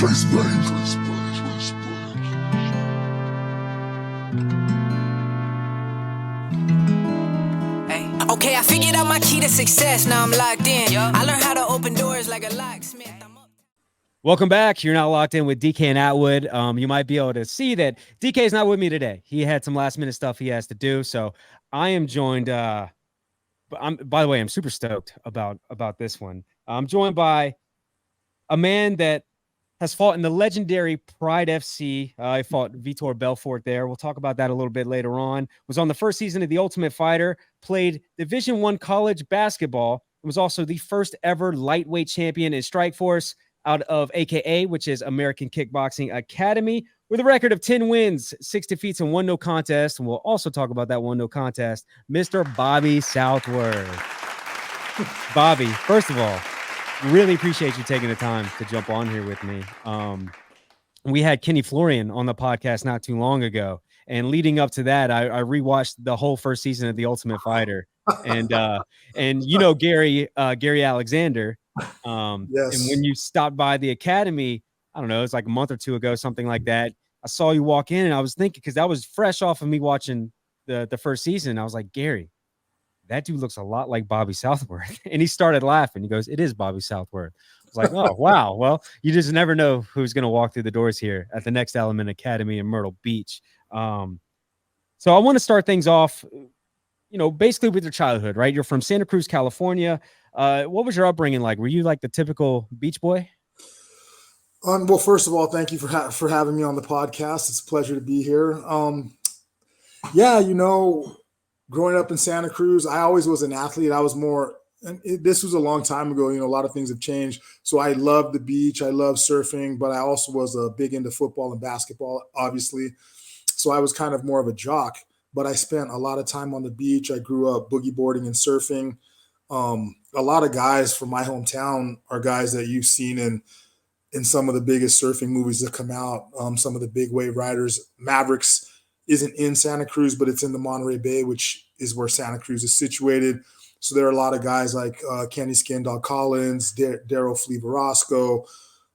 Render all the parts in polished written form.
Okay, I figured out my key to success. Now I'm locked in. I learned how to open doors like a locksmith. Welcome back. You're now locked in with DK and Atwood. You might be able to see that DK is not with me today. He had some last minute stuff he has to do. So I am joined. By the way, I'm super stoked about this one. I'm joined by a man that has fought in the legendary Pride FC. I fought Vitor Belfort there. We'll talk about that a little bit later on. Was on the first season of The Ultimate Fighter, played Division I college basketball, and was also the first ever lightweight champion in Strikeforce out of AKA, which is American Kickboxing Academy, with a record of 10 wins, 6 defeats, and 1 no contest. And we'll also talk about that 1 no contest, Mr. Bobby Southworth. Bobby, first of all, really appreciate you taking the time to jump on here with me. We had Kenny Florian on the podcast not too long ago, and leading up to that, I rewatched the whole first season of The Ultimate Fighter, and you know Gary Alexander. Yes. And when you stopped by the academy, I don't know, it's like a month or two ago, something like that. I saw you walk in, and I was thinking, because that was fresh off of me watching the first season. I was like, Gary, that dude looks a lot like Bobby Southworth. And he started laughing. He goes, it is Bobby Southworth. I was like, oh, wow. Well, you just never know who's going to walk through the doors here at the Next Element Academy in Myrtle Beach. So I want to start things off, basically with your childhood, right? You're from Santa Cruz, California. What was your upbringing like? Were you like the typical beach boy? Well, first of all, thank you for having me on the podcast. It's a pleasure to be here. Growing up in Santa Cruz, I always was an athlete. I was more, this was a long time ago. A lot of things have changed. So I loved the beach. I loved surfing, but I also was big into football and basketball, obviously. So I was kind of more of a jock, but I spent a lot of time on the beach. I grew up boogie boarding and surfing. A lot of guys from my hometown are guys that you've seen in some of the biggest surfing movies that come out. Some of the big wave riders. Mavericks isn't in Santa Cruz, but it's in the Monterey Bay, which is where Santa Cruz is situated. So there are a lot of guys like Kenny Skin Dog Collins, Daryl Flea Verasco.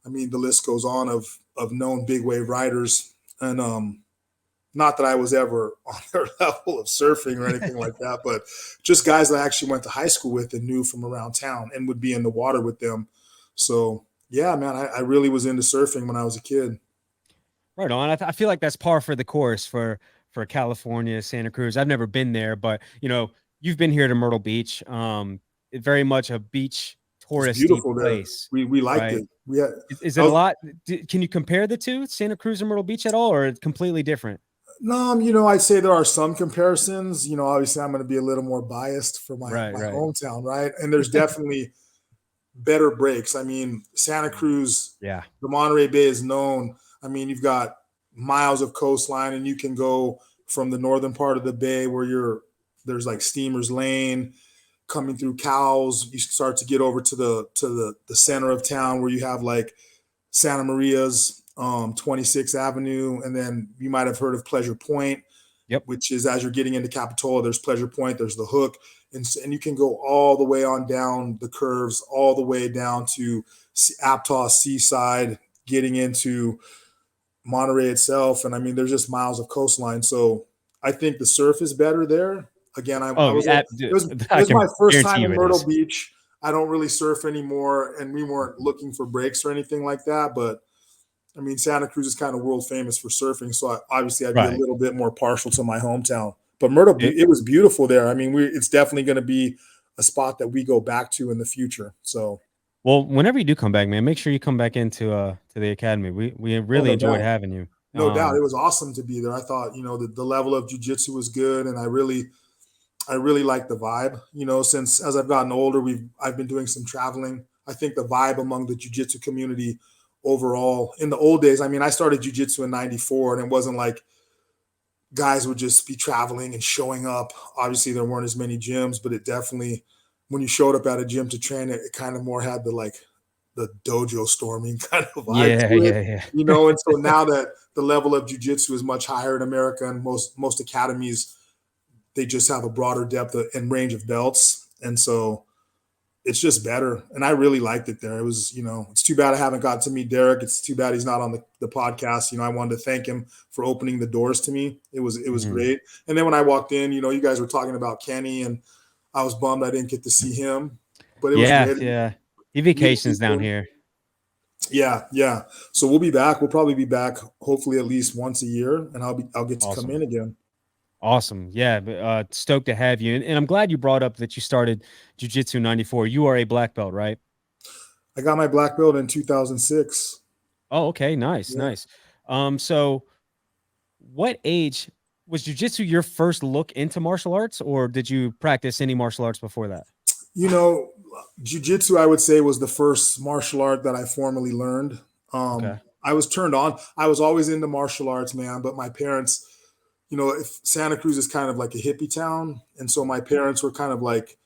I mean, the list goes on of known big wave riders. And not that I was ever on their level of surfing or anything like that, but just guys that I actually went to high school with and knew from around town and would be in the water with them. So, yeah, man, I really was into surfing when I was a kid. Right on. I feel like that's par for the course for California, Santa Cruz. I've never been there, but you've been here to Myrtle Beach. It's very much a beach touristy place. We liked right? it. Yeah. Is it a lot? Can you compare the two, Santa Cruz and Myrtle Beach at all, or completely different? No, I'd say there are some comparisons. Obviously I'm going to be a little more biased for my hometown, right? And there's definitely better breaks. I mean, Santa Cruz, the Monterey Bay is known. I mean, you've got miles of coastline, and you can go from the northern part of the bay where there's like Steamers Lane coming through Cowles. You start to get over to the center of town where you have like Santa Maria's 26th Avenue, and then you might have heard of Pleasure Point, which is as you're getting into Capitola. There's Pleasure Point, there's the Hook, and you can go all the way on down the curves, all the way down to Aptos Seaside, getting into Monterey itself. And I mean, there's just miles of coastline. So I think the surf is better there. Again, it was my first time in Myrtle Beach. I don't really surf anymore, and we weren't looking for breaks or anything like that. But I mean, Santa Cruz is kind of world famous for surfing. So I'd be a little bit more partial to my hometown. But Myrtle Beach, it was beautiful there. I mean, it's definitely going to be a spot that we go back to in the future. So. Well, whenever you do come back, man, make sure you come back into the academy. We really enjoyed having you. No doubt. It was awesome to be there. I thought, the level of jiu-jitsu was good, and I really liked the vibe. Since as I've gotten older, I've been doing some traveling. I think the vibe among the jiu-jitsu community overall, in the old days, I mean, I started jiu-jitsu in 94, and it wasn't like guys would just be traveling and showing up. Obviously, there weren't as many gyms, but it definitely, when you showed up at a gym to train, it kind of more had the dojo storming kind of vibe to it. And so now that the level of jiu-jitsu is much higher in America, and most academies, they just have a broader depth and range of belts. And so it's just better. And I really liked it there. It was, it's too bad I haven't got to meet Derek. It's too bad he's not on the podcast. I wanted to thank him for opening the doors to me. It was great. And then when I walked in, you guys were talking about Kenny, and I was bummed I didn't get to see him, but it was great. Yeah. He vacations down here. Yeah. So we'll be back. We'll probably be back hopefully at least once a year, and I'll get to come in again. Awesome. Yeah. Stoked to have you. And I'm glad you brought up that you started jiu-jitsu in 94. You are a black belt, right? I got my black belt in 2006. Oh, okay. Nice. Yeah. Nice. So what age was jiu-jitsu your first look into martial arts, or did you practice any martial arts before that? Jiu-jitsu, I would say, was the first martial art that I formally learned. Okay. I was turned on. I was always into martial arts, man, but my parents, Santa Cruz is kind of like a hippie town. And so my parents were kind of like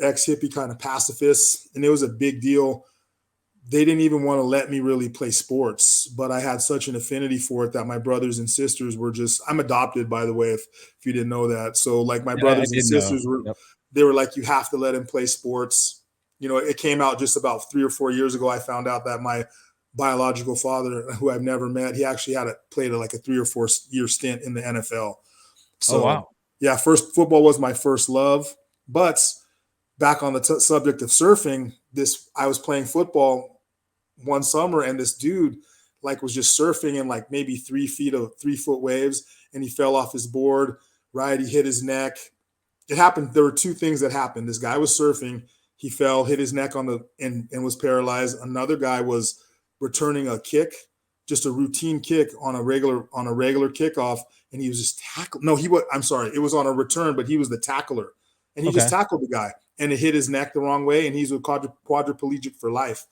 ex-hippie kind of pacifists, and it was a big deal. They didn't even want to let me really play sports, but I had such an affinity for it that my brothers and sisters were I'm adopted, by the way, if you didn't know that. So like my brothers and sisters they were like, you have to let him play sports. It came out just about 3 or 4 years ago. I found out that my biological father, who I've never met, he actually played like a 3 or 4 year stint in the NFL. So, wow. Yeah, football was my first love. But back on the subject of surfing, I was playing football one summer, and this dude was just surfing in like maybe 3 foot waves, and he fell off his board. Right, he hit his neck. It happened. There were 2 things that happened. This guy was surfing. He fell, hit his neck and was paralyzed. Another guy was returning a kick, just a routine kick on a regular kickoff, and he was just tackled. No, I'm sorry. It was on a return, but he was the tackler, and he just tackled the guy, and it hit his neck the wrong way, and he's a quadriplegic for life.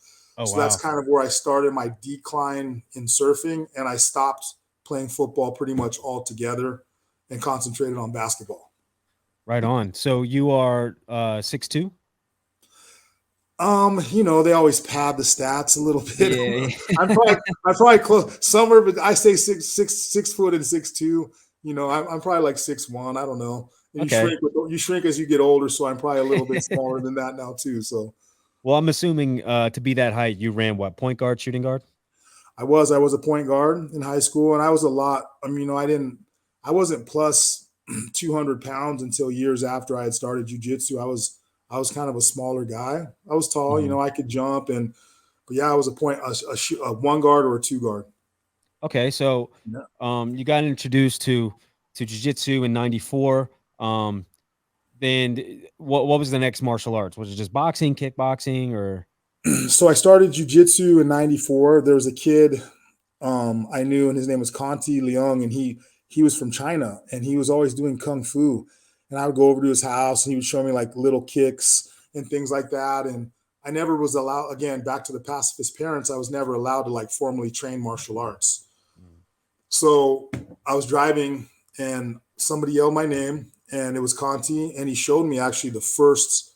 So that's kind of where I started my decline in surfing, and I stopped playing football pretty much altogether and concentrated on basketball. Right on. So you are 6'2"? They always pad the stats a little bit. Yeah. I'm probably close somewhere, but I say 6 foot and 6'2". I'm probably like 6'1". I don't know. You shrink as you get older, so I'm probably a little bit smaller than that now too. So, well, I'm assuming to be that height, you ran what, point guard, shooting guard? I was a point guard in high school, and I was a lot. I wasn't plus 200 pounds until years after I had started jiu-jitsu. I was kind of a smaller guy. I was tall, I could jump, but yeah, I was a 1 guard or a 2 guard. Okay, so you got introduced to jiu-jitsu in 94. Then what was the next martial arts? Was it just boxing, kickboxing, or? So I started jiu-jitsu in 94. There was a kid I knew, and his name was Conti Leung, and he was from China, and he was always doing kung fu. And I would go over to his house, and he would show me like little kicks and things like that. And I never was allowed, again, back to the pacifist parents, I was never allowed to like formally train martial arts. So I was driving, and somebody yelled my name, and it was Conti, and he showed me actually the first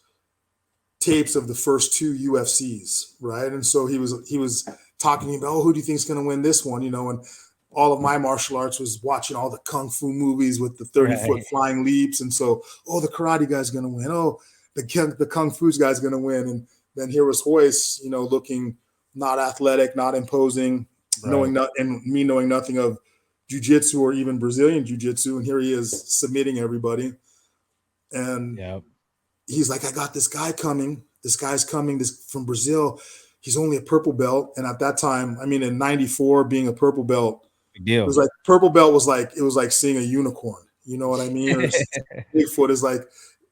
tapes of the first 2 UFCs, right? And so he was talking to me about, who do you think is going to win this one? And all of my martial arts was watching all the kung fu movies with the 30-foot flying leaps. And so, the karate guy's going to win. Oh, the kung fu guy's going to win. And then here was Royce, looking not athletic, not imposing, knowing nothing of jiu-jitsu or even Brazilian jiu-jitsu. And here he is submitting everybody. And he's like, I got this guy coming. This guy's coming from Brazil. He's only a purple belt. And at that time, in 94, being a purple belt, it was like purple belt was like, it was like seeing a unicorn. You know what I mean? Or Bigfoot is like,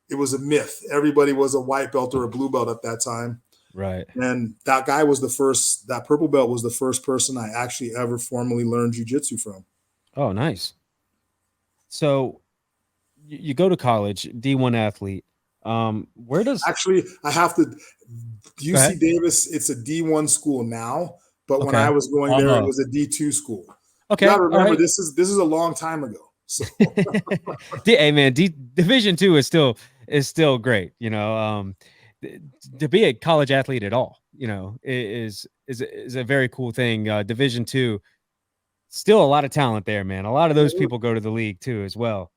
it was a myth. Everybody was a white belt or a blue belt at that time. Right. And that guy was that purple belt was the first person I actually ever formally learned jiu-jitsu from. Oh, nice. So you go to college, D1 athlete. Where does actually I have to UC Davis, it's a D1 school now, but when I was going there, it was a D2 school. Okay. You gotta remember, this is a long time ago. So hey man, Division II is still great. To be a college athlete at all, is a very cool thing. Division II, still a lot of talent there, man. A lot of those people go to the league too as well.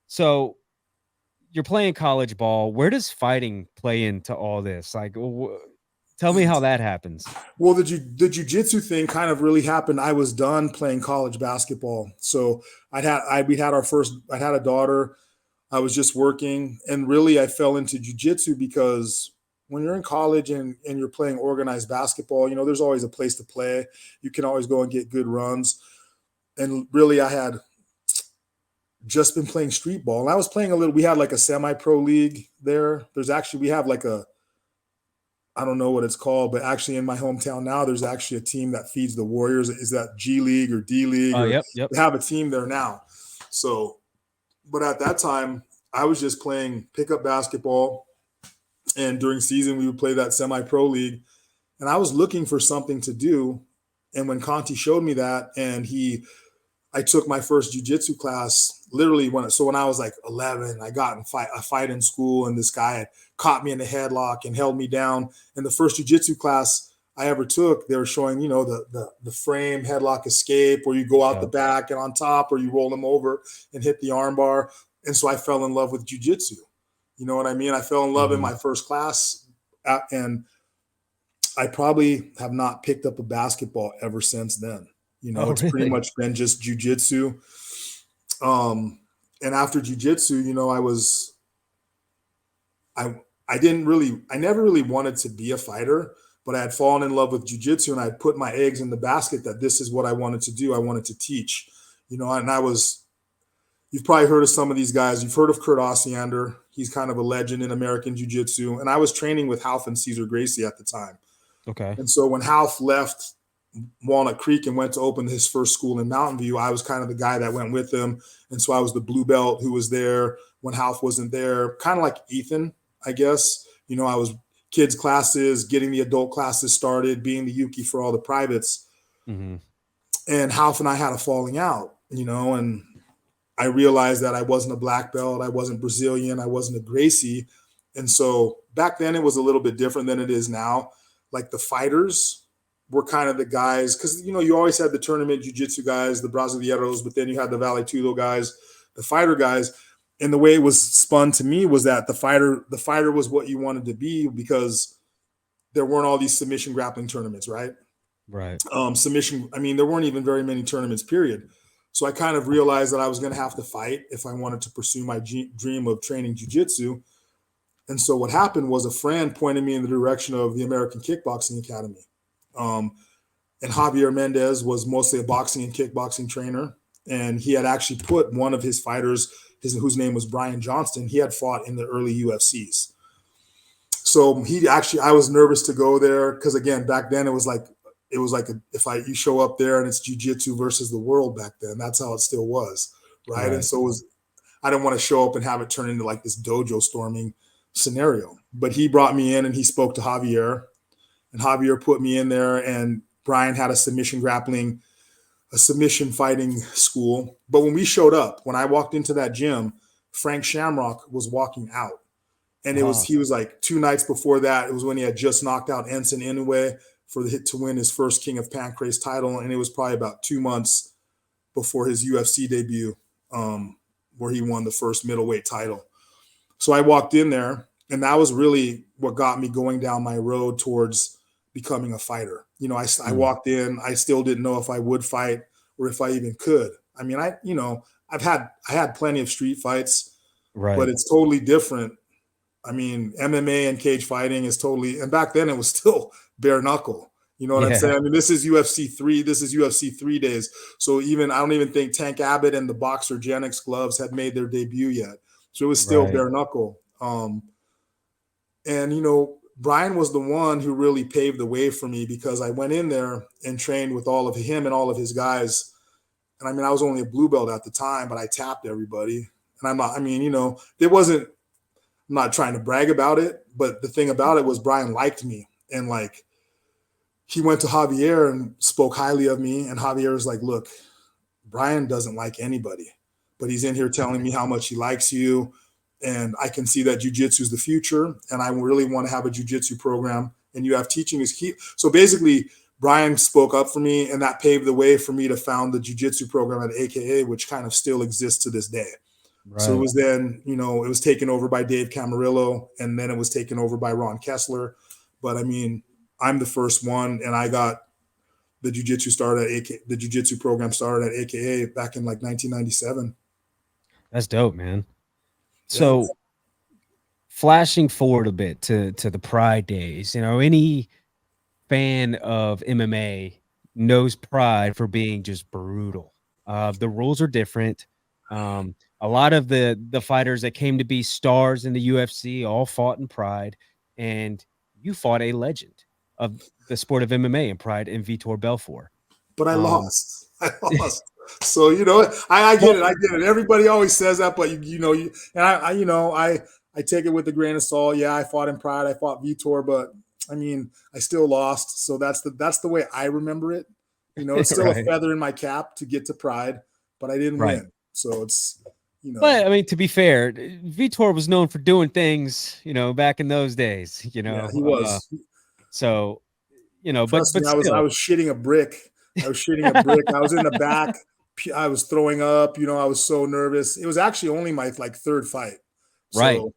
So you're playing college ball. Where does fighting play into all this? Like, tell me how that happens. Well, the jiu-jitsu thing kind of really happened. I was done playing college basketball. So I had a daughter. I was just working, and really I fell into jiu-jitsu because when you're in college and you're playing organized basketball, there's always a place to play. You can always go and get good runs. And really I had just been playing street ball. And I was playing we had like a semi-pro league there. We have like I don't know what it's called, but actually in my hometown now, there's actually a team that feeds the Warriors. Is that G League or D League? Yep. They have a team there now. So, but at that time, I was just playing pickup basketball. And during season, we would play that semi-pro league. And I was looking for something to do. And when Conti showed me that, and I took my first jiu-jitsu class literally when I was like 11, I got in a fight in school, and this guy had caught me in a headlock and held me down. And the first jiu-jitsu class I ever took, they were showing, the frame headlock escape, where you go out the back and on top, or you roll them over and hit the arm bar. And so I fell in love with jiu-jitsu. You know what I mean? I fell in love in my first class, and I probably have not picked up a basketball ever since then. It's pretty much been just jiu-jitsu. And after jiu-jitsu, I never really wanted to be a fighter, but I had fallen in love with jiu-jitsu, and I put my eggs in the basket that this is what I wanted to do. I wanted to teach, and you've probably heard of some of these guys. You've heard of Kurt Osiander. He's kind of a legend in American jiu-jitsu. And I was training with Half and Cesar Gracie at the time. Okay. And so when Half left Walnut Creek and went to open his first school in Mountain View, I was kind of the guy that went with him. And so I was the blue belt who was there when Half wasn't there, kind of like Ethan, I guess. I was kids classes, getting the adult classes started, being the Yuki for all the privates. Mm-hmm. And Half and I had a falling out, and I realized that I wasn't a black belt. I wasn't Brazilian. I wasn't a Gracie. And so back then it was a little bit different than it is now. Like the fighters were kind of the guys, because, you always had the tournament jiu-jitsu guys, the Brasileiros, but then you had the Vale Tudo guys, the fighter guys. And the way it was spun to me was that the fighter was what you wanted to be, because there weren't all these submission grappling tournaments, right? Right. There weren't even very many tournaments, period. So I kind of realized that I was going to have to fight if I wanted to pursue my dream of training jiu-jitsu. And so what happened was a friend pointed me in the direction of the American Kickboxing Academy. And Javier Mendez was mostly a boxing and kickboxing trainer. And he had actually put one of his fighters, whose name was Brian Johnston, he had fought in the early UFCs. So I was nervous to go there because, again, back then it was like you show up there and it's jiu-jitsu versus the world back then. That's how it still was, right? And so I didn't want to show up and have it turn into like this dojo storming scenario. But he brought me in and he spoke to Javier, and Javier put me in there, and Brian had a submission fighting school. But when we showed up, when I walked into that gym, Frank Shamrock was walking out. And he was like 2 nights before that. It was when he had just knocked out Enson Inoue for the hit to win his first King of Pancrase title. And it was probably about 2 months before his UFC debut, where he won the first middleweight title. So I walked in there, and that was really what got me going down my road towards becoming a fighter. I walked in, I still didn't know if I would fight or if I even could. I had plenty of street fights, right? But it's totally different. MMA and cage fighting is totally, and back then it was still bare knuckle. You know what I'm saying? This is UFC 3. This is UFC 3 days. So I don't even think Tank Abbott and the Boxer Genix gloves had made their debut yet. So it was still bare knuckle. Brian was the one who really paved the way for me, because I went in there and trained with all of him and all of his guys. And I was only a blue belt at the time, but I tapped everybody. And I'm not trying to brag about it, but the thing about it was Brian liked me. And like, he went to Javier and spoke highly of me. And Javier was like, look, Brian doesn't like anybody, but he's in here telling me how much he likes you. And I can see that jiu-jitsu is the future. And I really want to have a jiu-jitsu program, and you have teaching is key. So basically Brian spoke up for me, and that paved the way for me to found the jiu-jitsu program at AKA, which kind of still exists to this day. So it Right. was then, it was taken over by Dave Camarillo, and then it was taken over by Ron Kessler. But I mean, I'm the first one, and I got the jiu-jitsu program started at AKA back in like 1997. That's dope, man. Yeah. So flashing forward a bit to the Pride days, any fan of MMA knows Pride for being just brutal. The rules are different. A lot of the fighters that came to be stars in the UFC all fought in Pride, and you fought a legend of the sport of MMA in Pride in Vitor Belfort. But I Um, lost. I lost. So I get it. I get it. Everybody always says that, but I take it with a grain of salt. Yeah, I fought in Pride. I fought Vitor, but I mean, I still lost. So that's the way I remember it. It's still right, a feather in my cap to get to Pride, but I didn't right. win. So it's But I mean, to be fair, Vitor was known for doing things, back in those days, yeah, he was. So, Trust but me, I still, was shitting a brick. I was shitting a brick. I was in the back. I was throwing up. I was so nervous. It was actually only my like third fight. right. So,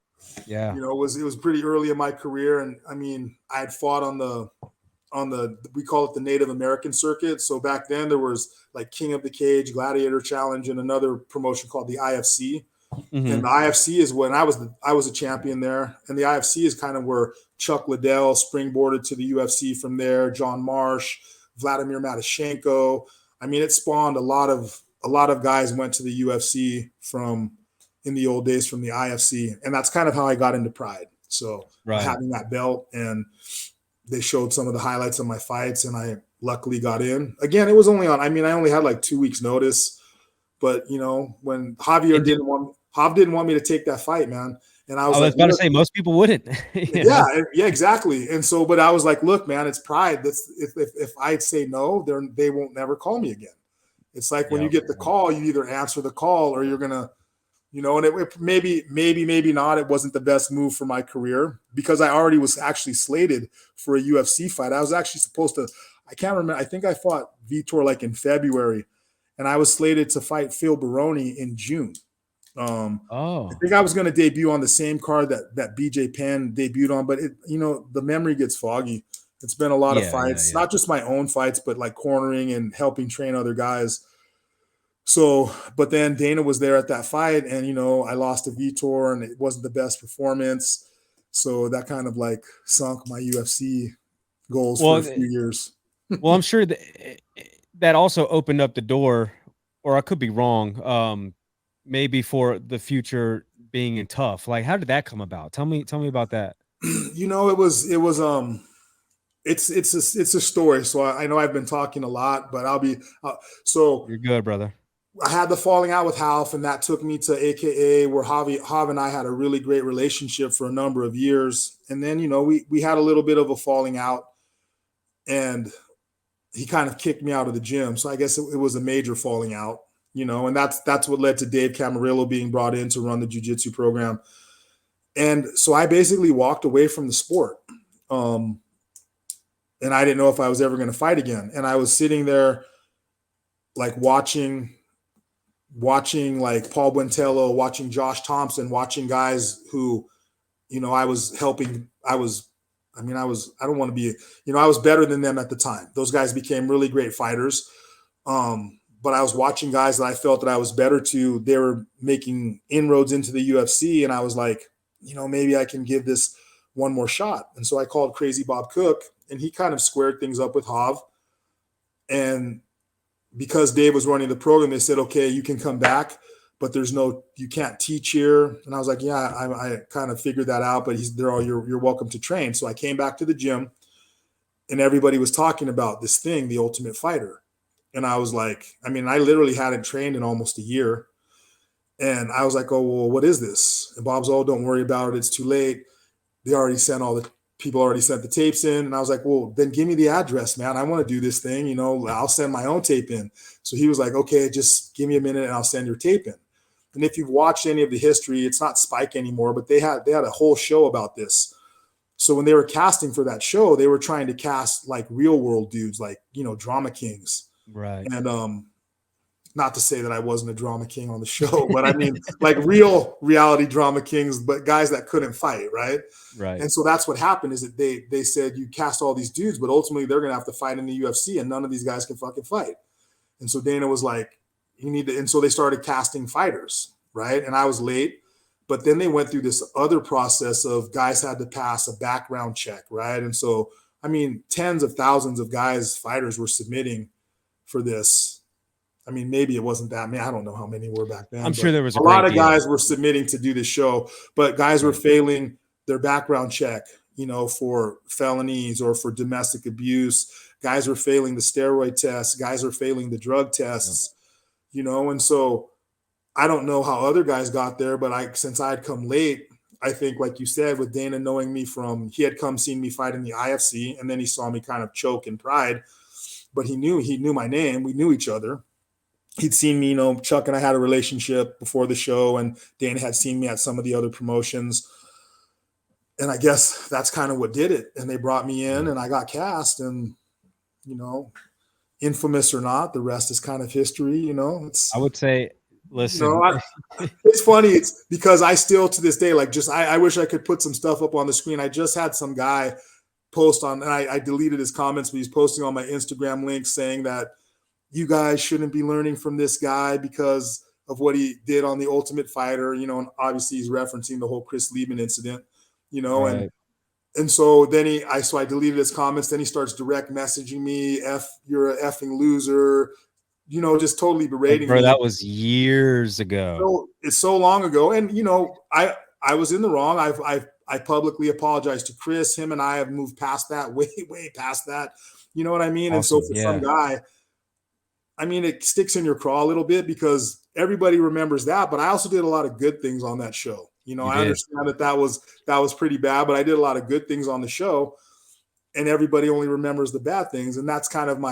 Yeah. it was pretty early in my career. And I mean, I had fought on the we call it the Native American circuit. So back then there was like King of the Cage, Gladiator Challenge, and another promotion called the IFC. Mhm. And the IFC is when I was a champion there, and the IFC is kind of where Chuck Liddell springboarded to the UFC from there. John Marsh, Vladimir Matashenko. I mean, it spawned a lot of guys went to the UFC from in the old days from the IFC, and that's kind of how I got into Pride. So Right. having that belt, and they showed some of the highlights of my fights, and I luckily got in. Again, it was only on. I mean, I only had like 2 weeks notice. But when Javier And didn't want me to take that fight, man. And I was I was like, about to look, say most people wouldn't. yeah, exactly. And so, but I was like, look, man, it's Pride. That's if I say no, they won't never call me again. It's like when Yeah. you get the call, you either answer the call or you're gonna, and it maybe not. It wasn't the best move for my career because I already was actually slated for a UFC fight. I was actually supposed to. I can't remember. I think I fought Vitor like in February, and I was slated to fight Phil Baroni in June. I Oh. think I was going to debut on the same card that BJ Penn debuted on, but the memory gets foggy. It's been a lot of fights, Yeah. not just my own fights, but like cornering and helping train other guys. So, but then Dana was there at that fight, and I lost to Vitor, and it wasn't the best performance. So that kind of like sunk my UFC goals for Well, a few years. I'm sure that also opened up the door, or I could be wrong. Maybe for the future being in tough. Like, how did that come about? Tell me about that. It's a story. So I know I've been talking a lot, but so You're good, brother. I had the falling out with Half, and that took me to AKA, where Jav and I had a really great relationship for a number of years. And then, we had a little bit of a falling out, and he kind of kicked me out of the gym. So I guess it was a major falling out, and that's what led to Dave Camarillo being brought in to run the jiu-jitsu program. And so I basically walked away from the sport. And I didn't know if I was ever going to fight again. And I was sitting there like watching like Paul Buentello, watching Josh Thompson, watching guys who, I was helping. I don't want to be, I was better than them at the time. Those guys became really great fighters. But I was watching guys that I felt that I was better to. They were making inroads into the UFC. And I was like, maybe I can give this one more shot. And so I called Crazy Bob Cook, and he kind of squared things up with Hav. And because Dave was running the program, they said, okay, you can come back, but you can't teach here. And I was like, yeah, I kind of figured that out, but you're welcome to train. So I came back to the gym, and everybody was talking about this thing, the Ultimate Fighter. And I was like, I literally hadn't trained in almost a year. And I was like, oh, well, what is this? And Bob's, oh, don't worry about it. It's too late. People already sent the tapes in. And I was like, well, then give me the address, man. I want to do this thing. I'll send my own tape in. So he was like, okay, just give me a minute and I'll send your tape in. And if you've watched any of the history, it's not Spike anymore, but they had a whole show about this. So when they were casting for that show, they were trying to cast like real world dudes, like, drama kings. Right. And not to say that I wasn't a drama king on the show, but I mean, like real reality drama kings, but guys that couldn't fight, right? Right. And so that's what happened is that they said you cast all these dudes, but ultimately they're going to have to fight in the UFC, and none of these guys can fucking fight. And so Dana was like, you need to, and so they started casting fighters, right? And I was late, but then they went through this other process of guys had to pass a background check, right? And so, I mean, tens of thousands of guys, fighters were submitting for this. I mean, maybe it wasn't that many. I don't know how many were back then. I'm sure there was a lot of guys were submitting to do this show, but guys were failing their background check, you know, for felonies or for domestic abuse. Guys were failing the steroid tests. Guys were failing the drug tests, you know. And so I don't know how other guys got there, but since I had come late, I think, like you said, with Dana knowing me he had seen me fight in the IFC, and then he saw me kind of choke in Pride, but he knew my name. We knew each other. He'd seen me, you know, Chuck and I had a relationship before the show, and Dana had seen me at some of the other promotions. And I guess that's kind of what did it. And they brought me in and I got cast, and, you know, infamous or not, the rest is kind of history, you know. I would say, listen, you know, it's funny. It's because I still to this day, like, I wish I could put some stuff up on the screen. I just had some guy post on, and I deleted his comments, but he's posting on my Instagram link saying that you guys shouldn't be learning from this guy because of what he did on The Ultimate Fighter, you know, and obviously he's referencing the whole Chris Lieben incident, you know, and so then I deleted his comments. Then he starts direct messaging me, you're a effing loser, you know, just totally berating me. That was years ago. So it's so long ago. And, you know, I was in the wrong. I publicly apologized to Chris. Him and I have moved past that, way past that. You know what I mean? Awesome. And so for some guy, I mean, it sticks in your craw a little bit because everybody remembers that, but I also did a lot of good things on that show. You know, I understand that was pretty bad, but I did a lot of good things on the show, and everybody only remembers the bad things. And that's kind of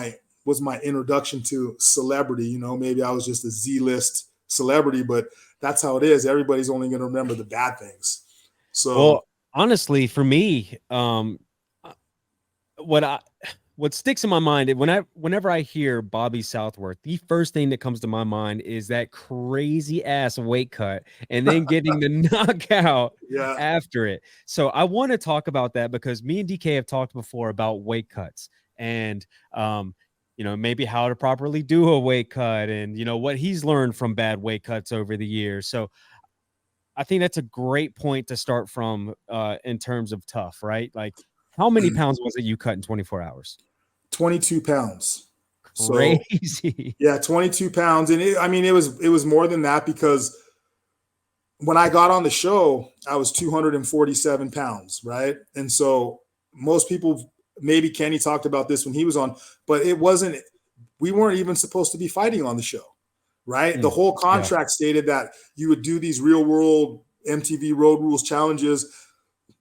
was my introduction to celebrity. You know, maybe I was just a Z-list celebrity, but that's how it is. Everybody's only going to remember the bad things. So, well, honestly, for me, what sticks in my mind whenever I hear Bobby Southworth, the first thing that comes to my mind is that crazy ass weight cut and then getting the knockout after it. So I want to talk about that because me and DK have talked before about weight cuts and, you know, maybe how to properly do a weight cut and, you know, what he's learned from bad weight cuts over the years. So I think that's a great point to start from in terms of tough, right? Like, how many pounds was it you cut in 24 hours? 22 pounds. Crazy. So, 22 pounds. And it was more than that because when I got on the show, I was 247 pounds, right? And so most people, maybe Kenny talked about this when he was on, but we weren't even supposed to be fighting on the show, right? The whole contract stated that you would do these real world MTV Road Rules challenges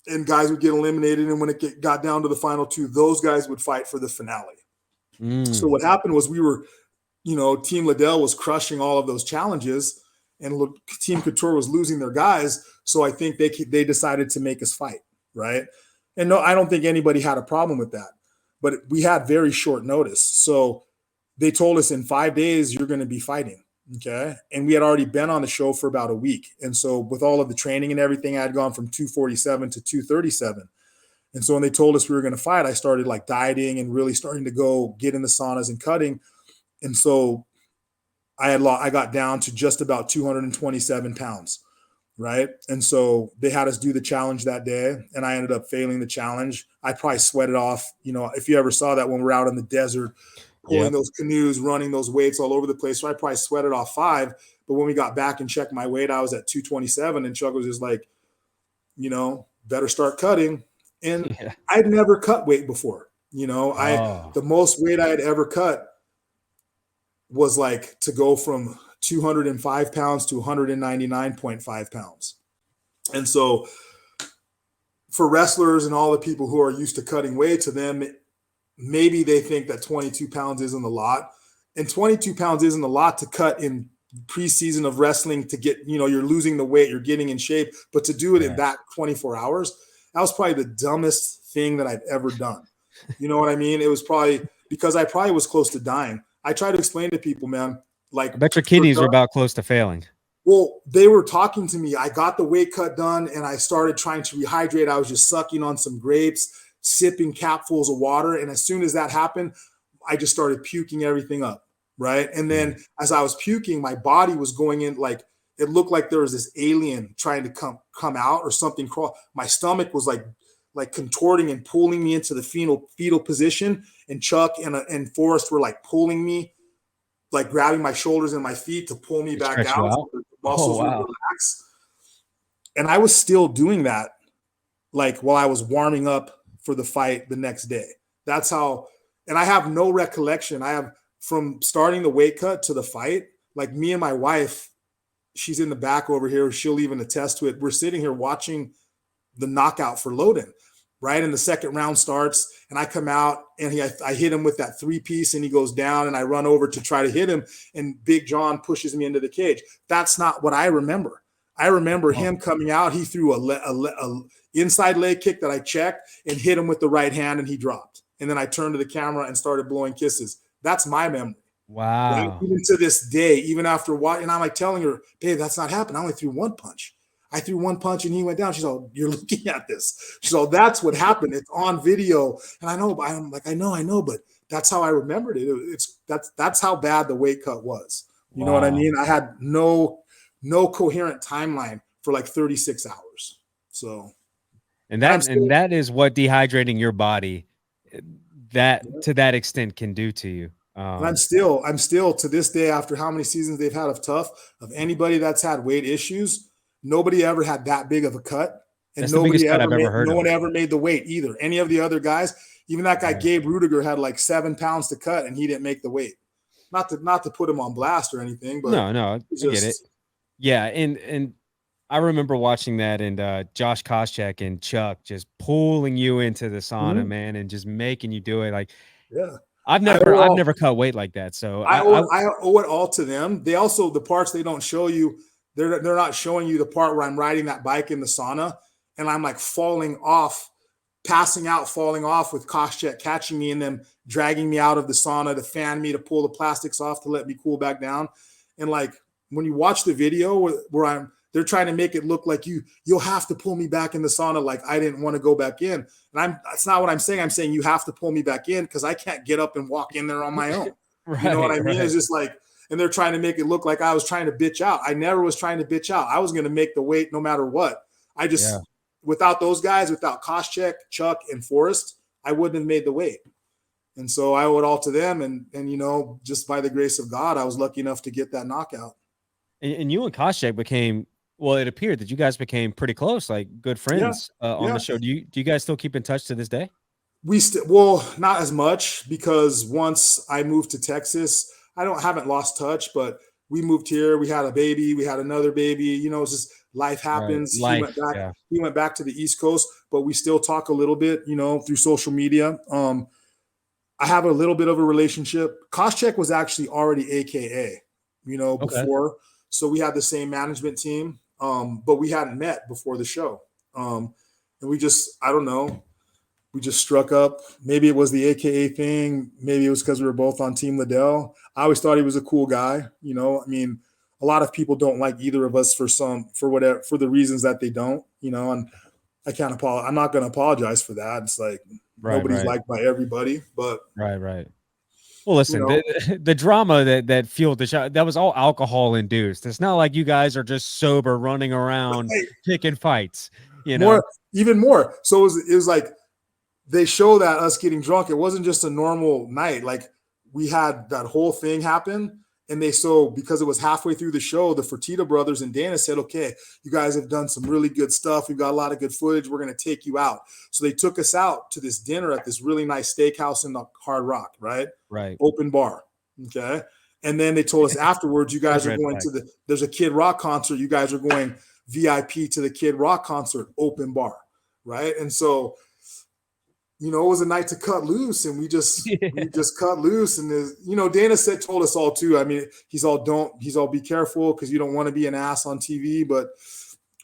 and guys would get eliminated. And when it got down to the final two, those guys would fight for the finale. So what happened was we were, you know, Team Liddell was crushing all of those challenges and Team Couture was losing their guys. So I think they decided to make us fight, right? And no, I don't think anybody had a problem with that. But we had very short notice. So they told us in 5 days, you're going to be fighting. Okay. And we had already been on the show for about a week. And so with all of the training and everything, I had gone from 247 to 237. And so when they told us we were going to fight, I started like dieting and really starting to go get in the saunas and cutting. And so I got down to just about 227 pounds. Right. And so they had us do the challenge that day and I ended up failing the challenge. I probably sweated off, you know, if you ever saw that when we're out in the desert, pulling those canoes, running those weights all over the place. So I probably sweated off 5. But when we got back and checked my weight, I was at 227. And Chuck was just like, you know, better start cutting. And I'd never cut weight before. You know, the most weight I had ever cut was like to go from 205 pounds to 199.5 pounds. And so for wrestlers and all the people who are used to cutting weight, to them, maybe they think that 22 pounds isn't a lot. And 22 pounds isn't a lot to cut in preseason of wrestling to get, you know, you're losing the weight, you're getting in shape, but to do it in that 24 hours, that was probably the dumbest thing that I've ever done. You know what I mean? It was probably because I probably was close to dying. I try to explain to people, man, Like, I bet your kidneys are about close to failing. well, they were talking to me. I got the weight cut done and I started trying to rehydrate. I was just sucking on some grapes, sipping capfuls of water. And as soon as that happened, I just started puking everything up. Right. And then as I was puking, my body was going in, like, it looked like there was this alien trying to come out or something. My stomach was like contorting and pulling me into the fetal position. And Chuck and Forrest were like pulling me, like grabbing my shoulders and my feet to pull me back down. So the muscles would relax. And I was still doing that, like, while I was warming up for the fight the next day. That's how, and I have no recollection. I have, from starting the weight cut to the fight, like, me and my wife, she's in the back over here, she'll even attest to it. We're sitting here watching the knockout for Loden, right? And the second round starts and I come out and I hit him with that 3-piece and he goes down and I run over to try to hit him and Big John pushes me into the cage. That's not what I remember. I remember him coming out. He threw a inside leg kick that I checked and hit him with the right hand and he dropped. And then I turned to the camera and started blowing kisses. That's my memory. Wow. Right? Even to this day, even after what, and I'm like telling her, babe, that's not happened. I only threw one punch. I threw one punch and he went down. She's all, you're looking at this. She's all, that's what happened. It's on video. And I know, but I'm like, I know, but that's how I remembered it. That's how bad the weight cut was. You know what I mean? I had no coherent timeline for like 36 hours. So, and that is what dehydrating your body to that extent can do to you. And I'm still to this day, after how many seasons they've had of Tough, of anybody that's had weight issues, nobody ever had that big of a cut. And no one ever made the weight either. Any of the other guys, even that guy, Gabe Rudiger, had like 7 pounds to cut and he didn't make the weight. Not to put him on blast or anything, but no, I get it. Yeah. And I remember watching that and Josh Koscheck and Chuck just pulling you into the sauna, man, and just making you do it. Like, yeah. I've never cut weight like that. So I owe it all to them. They also, the parts they don't show you, they're not showing you the part where I'm riding that bike in the sauna and I'm like passing out, falling off with Koscheck catching me and them dragging me out of the sauna to fan me, to pull the plastics off, to let me cool back down. And like, when you watch the video where they're trying to make it look like you'll have to pull me back in the sauna, like I didn't want to go back in. And that's not what I'm saying. I'm saying you have to pull me back in because I can't get up and walk in there on my own. Right, you know what I mean? Right. It's just like, and they're trying to make it look like I was trying to bitch out. I never was trying to bitch out. I was going to make the weight no matter what. I just, without those guys, without Koscheck, Chuck, and Forrest, I wouldn't have made the weight. And so I owe it all to them. And you know, just by the grace of God, I was lucky enough to get that knockout. And you and Koscheck became, well, it appeared that you guys became pretty close, like good friends on the show. Do you guys still keep in touch to this day? Well, not as much, because once I moved to Texas, haven't lost touch, but we moved here. We had a baby. We had another baby. You know, it's just life happens. Right. He went back to the East Coast, but we still talk a little bit, you know, through social media. I have a little bit of a relationship. Koscheck was actually already AKA, you know, before. So we had the same management team, but we hadn't met before the show. And we just, I don't know, we just struck up. Maybe it was the AKA thing. Maybe it was because we were both on Team Liddell. I always thought he was a cool guy. You know, I mean, a lot of people don't like either of us for the reasons that they don't, you know, and I'm not going to apologize for that. It's like, nobody's liked by everybody, but right. Well, listen, you know, the drama that fueled the show, that was all alcohol induced. It's not like you guys are just sober running around picking fights, you know. Even more. So it was like they show that us getting drunk. It wasn't just a normal night. Like, we had that whole thing happen. And because it was halfway through the show, the Fertitta brothers and Dana said, okay, you guys have done some really good stuff. We've got a lot of good footage. We're going to take you out. So they took us out to this dinner at this really nice steakhouse in the Hard Rock, right? Right. Open bar. Okay. And then they told us afterwards, you guys are going there's a Kid Rock concert. You guys are going VIP to the Kid Rock concert, open bar. Right. And so, you know, it was a night to cut loose, and we just cut loose. And you know, Dana told us all too. I mean, he's all be careful because you don't want to be an ass on TV, but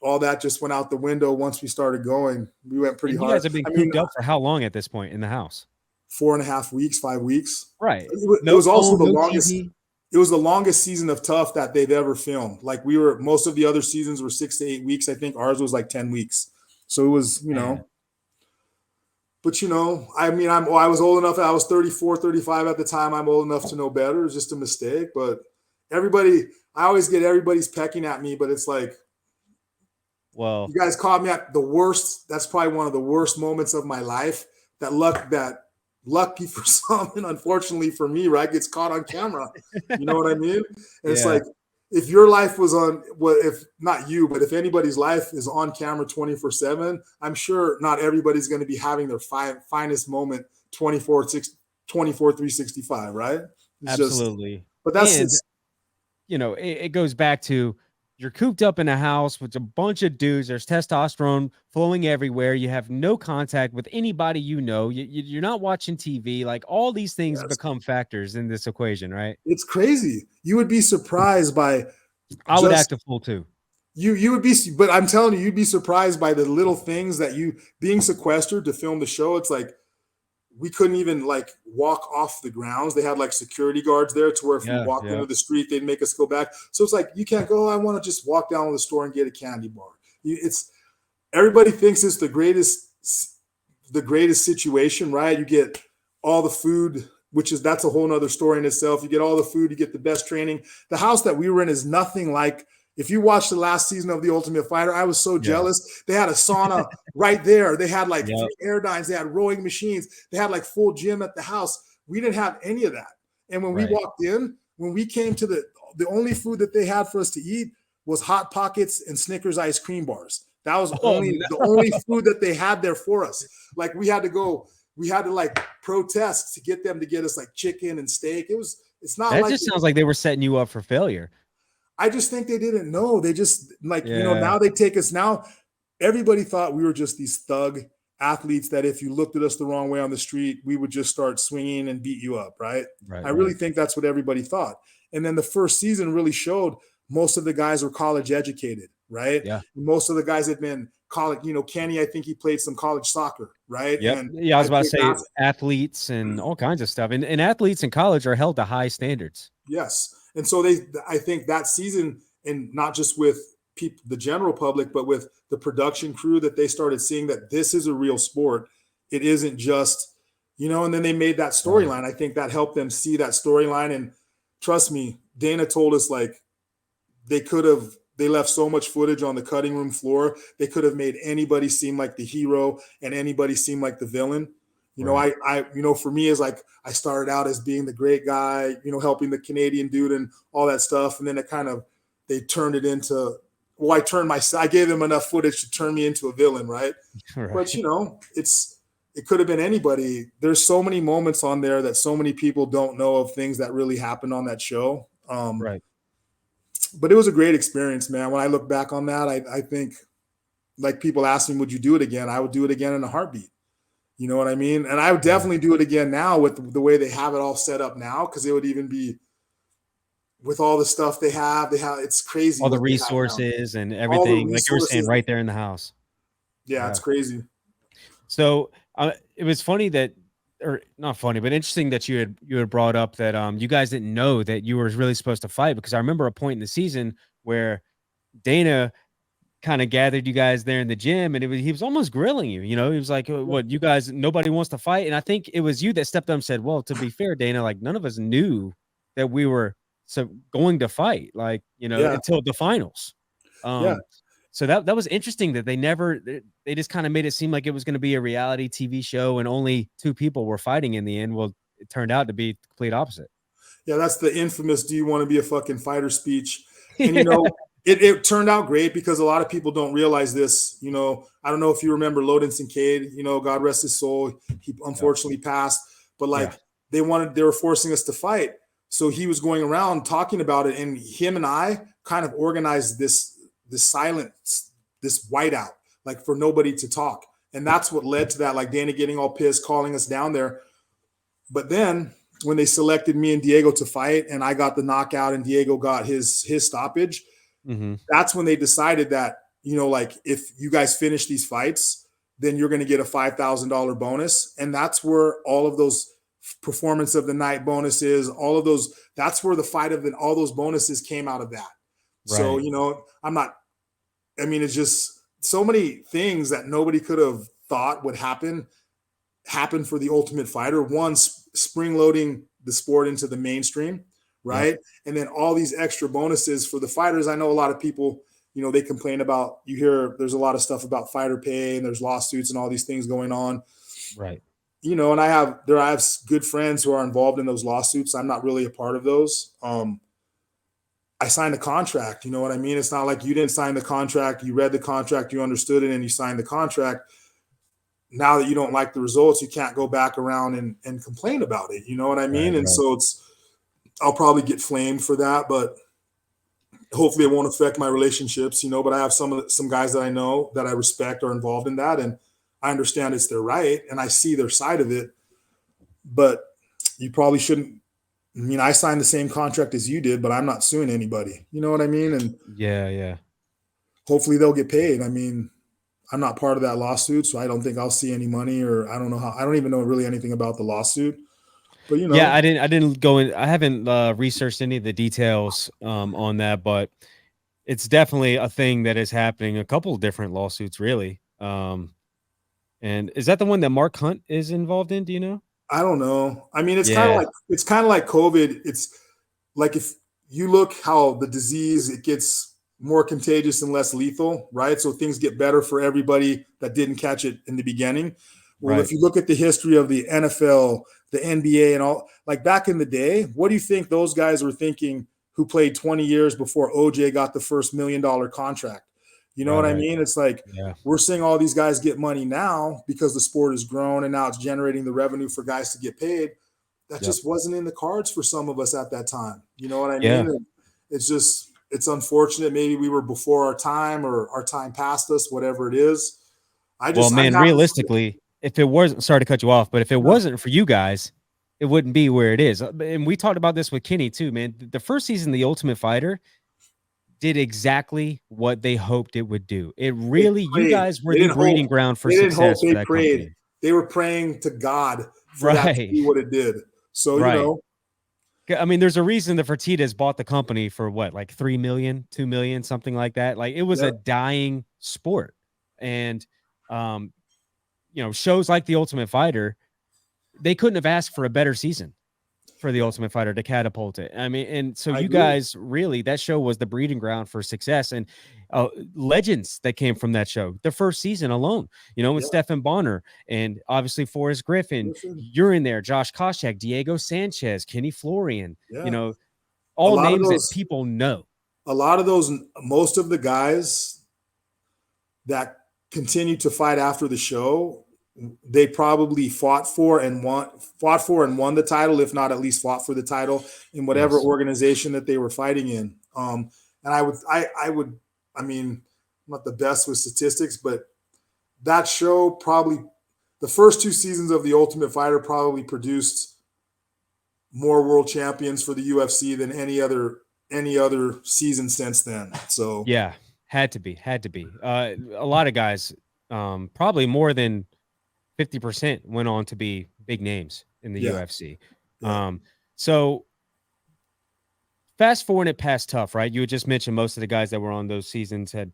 all that just went out the window once we started going. We went pretty hard. You guys have been cooped up for how long at this point in the house? 4.5 weeks, 5 weeks. Right. It was also the longest. TV. it was the longest season of Tough that they've ever filmed. Like most of the other seasons were 6 to 8 weeks. I think ours was like 10 weeks. So it was, but I mean, I was old enough. I was 34, 35 at the time. I'm old enough to know better. It was just a mistake. But I always get everybody's pecking at me, but it's like, well, you guys caught me at the worst. That's probably one of the worst moments of my life. That lucky for some, and unfortunately for me, right, gets caught on camera. You know what I mean? And it's like, if your life was on, if not you, but if anybody's life is on camera 24/7, I'm sure not everybody's going to be having their finest moment 24/365, right? Absolutely. But that's it goes back to, you're cooped up in a house with a bunch of dudes. There's testosterone flowing everywhere. You have no contact with anybody. You're not watching TV. Like, all these things become factors in this equation, right? It's crazy. You would be surprised by. I would act a fool too. You would be, but I'm telling you, you'd be surprised by the little things that being sequestered to film the show. It's like, we couldn't even like walk off the grounds. They had like security guards there to where if we walked into the street, they'd make us go back. So it's like, you can't go, I want to just walk down to the store and get a candy bar. Everybody thinks it's the greatest situation, right? You get all the food, that's a whole nother story in itself. You get all the food, you get the best training. The house that we were in is nothing like, if you watched the last season of The Ultimate Fighter, I was so jealous. They had a sauna right there. They had like 3 airdynes. They had rowing machines. They had like full gym at the house. We didn't have any of that. And when we walked in, when we came to the only food that they had for us to eat was Hot Pockets and Snickers ice cream bars. That was the only food that they had there for us. Like, we had to like protest to get them to get us like chicken and steak. It's not that like, just sounds like they were setting you up for failure. I just think they didn't know. They just now they take us. Now everybody thought we were just these thug athletes that if you looked at us the wrong way on the street, we would just start swinging and beat you up. Right. I really think that's what everybody thought. And then the first season really showed most of the guys were college educated. Right. Yeah. Most of the guys had been college, Kenny, I think he played some college soccer. Right. Yep. And I was about to say athletes and all kinds of stuff. And athletes in college are held to high standards. Yes. And so I think that season, and not just with people, the general public, but with the production crew, that they started seeing that this is a real sport. It isn't just, and then they made that storyline. I think that helped them see that storyline. And trust me, Dana told us, like, they left so much footage on the cutting room floor. They could have made anybody seem like the hero and anybody seem like the villain. For me, is like, I started out as being the great guy, helping the Canadian dude and all that stuff. And then they turned it into, I gave them enough footage to turn me into a villain. Right. But it could have been anybody. There's so many moments on there that so many people don't know of, things that really happened on that show. But it was a great experience, man. When I look back on that, I think, like, people ask me, would you do it again? I would do it again in a heartbeat. You know what I mean? And I would definitely do it again now with the way they have it all set up now, because it would even be with all the stuff they have. It's crazy. All the resources and everything, like you were saying, right there in the house. Yeah, it's crazy. So it was funny that, or not funny, but interesting that you had brought up that you guys didn't know that you were really supposed to fight, because I remember a point in the season where Dana kind of gathered you guys there in the gym, and he was almost grilling you. He was like, "What, you guys? Nobody wants to fight?" And I think it was you that stepped up and said, "Well, to be fair, Dana, like, none of us knew that we were going to fight, like, until the finals." So that was interesting that they just kind of made it seem like it was going to be a reality TV show and only 2 people were fighting in the end. Well, it turned out to be the complete opposite. Yeah, that's the infamous "Do you want to be a fucking fighter" speech. And It turned out great, because a lot of people don't realize this. I don't know if you remember Loden Kincaid, God rest his soul. He unfortunately passed, but they were forcing us to fight. So he was going around talking about it, and him and I kind of organized this silence, this whiteout, like, for nobody to talk. And that's what led to that, like, Dana getting all pissed, calling us down there. But then when they selected me and Diego to fight, and I got the knockout and Diego got his stoppage, that's when they decided that, like, if you guys finish these fights, then you're going to get a $5,000 bonus. And that's where all of those performance of the night bonuses, all of those. That's where the fight of all those bonuses came out of that. So, Right. you know, it's just so many things that nobody could have thought would happen for the Ultimate Fighter. One, spring loading the sport into the mainstream, right? Yep. And then all these extra bonuses for the fighters. I know a lot of people, you know, they complain about, you hear there's a lot of stuff about fighter pay and there's lawsuits and all these things going on. Right. You know, and I have good friends who are involved in those lawsuits. I'm not really a part of those. I signed a contract. You know what I mean? It's not like you didn't sign the contract. You read the contract, you understood it, and you signed the contract. Now that you don't like the results, you can't go back around and complain about it. You know what I mean? Right, And right. so I'll probably get flamed for that, but hopefully it won't affect my relationships, you know, but I have some guys that I know that I respect are involved in that. And I understand it's their right and I see their side of it, but you probably shouldn't. I mean, I signed the same contract as you did, but I'm not suing anybody. You know what I mean? And Yeah. hopefully they'll get paid. I mean, I'm not part of that lawsuit, so I don't think I'll see any money, or I don't know how. I don't even know really anything about the lawsuit. But you Yeah, know, I didn't go in. I haven't researched any of the details on that, but it's definitely a thing that is happening. A couple of different lawsuits, really. And is that the one that Mark Hunt is involved in? Do you know? I don't know. I mean, it's Yeah. kind of like COVID. It's like if you look how the disease, it gets more contagious and less lethal, right? So things get better for everybody that didn't catch it in the beginning. Well, Right. if you look at the history of the NFL, the NBA, and all, like back in the day, what do you think those guys were thinking who played 20 years before OJ got the first $1 million contract? You know what I Right. mean? It's like Yeah. we're seeing all these guys get money now because the sport has grown and now it's generating the revenue for guys to get paid. That Yep. just wasn't in the cards for some of us at that time. You know what I Yeah. mean? And it's unfortunate. Maybe we were before our time or our time passed us, whatever it is. I'm Man, happy. realistically, if it wasn't, sorry to cut you off, but if it No, wasn't for you guys, it wouldn't be where it is. And we talked about this with Kenny too, man. The first season, The Ultimate Fighter did exactly what they hoped it would do. It they really, you prayed. guys were They the didn't hope. breeding ground for They didn't hope. success for They that prayed. company. They were praying to God for that to Right. be what it did. So, you Right. know, I mean, there's a reason the Fertitas bought the company for what, like 3 million, 2 million, something like that. Like it was yeah, a dying sport. And, shows like The Ultimate Fighter, they couldn't have asked for a better season for The Ultimate Fighter to catapult it. I mean, and so I you agree. guys really, that show was the breeding ground for success and legends that came from that show. The first season alone, with Yeah. Stephen Bonner and obviously Forrest Griffin, you're in there, Josh Koscheck, Diego Sanchez, Kenny Florian, Yeah. A all lot of names that those, people know. most of the guys that continue to fight after the show, they probably fought for and won the title, if not at least fought for the title in whatever Yes. organization that they were fighting in. And I mean, I'm not the best with statistics, but that show probably, the first 2 seasons of The Ultimate Fighter probably produced more world champions for the UFC than any other season since then. So Yeah, had to be. A lot of guys, probably more than 50% went on to be big names in the yeah, UFC. yeah. So fast forward it past tough, right? You had just mentioned most of the guys that were on those seasons have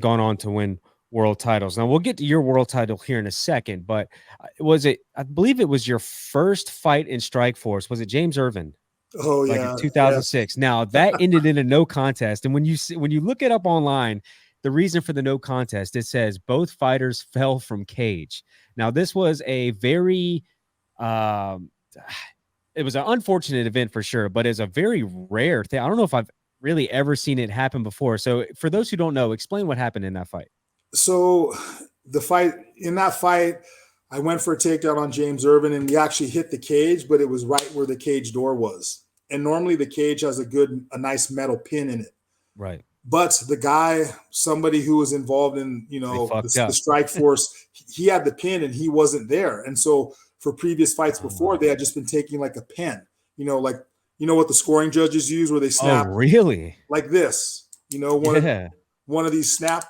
gone on to win world titles. Now we'll get to your world title here in a second, but I believe it was your first fight in Strikeforce. Was it James Irvin? Oh Like yeah, in 2006. yes. Now that ended in a no contest. And when you look it up online, the reason for the no contest, it says both fighters fell from cage. Now this was a very, it was an unfortunate event for sure, but it's a very rare thing. I don't know if I've really ever seen it happen before. So for those who don't know, explain what happened in that fight. So in that fight, I went for a takedown on James Irvin and he actually hit the cage, but it was right where the cage door was. And normally the cage has a nice metal pin in it. Right. But the guy, somebody who was involved in, the Strikeforce, he had the pin and he wasn't there. And so for previous fights before, they had just been taking like a pen, what the scoring judges use where they snap. Oh, really? Like this, one of these snap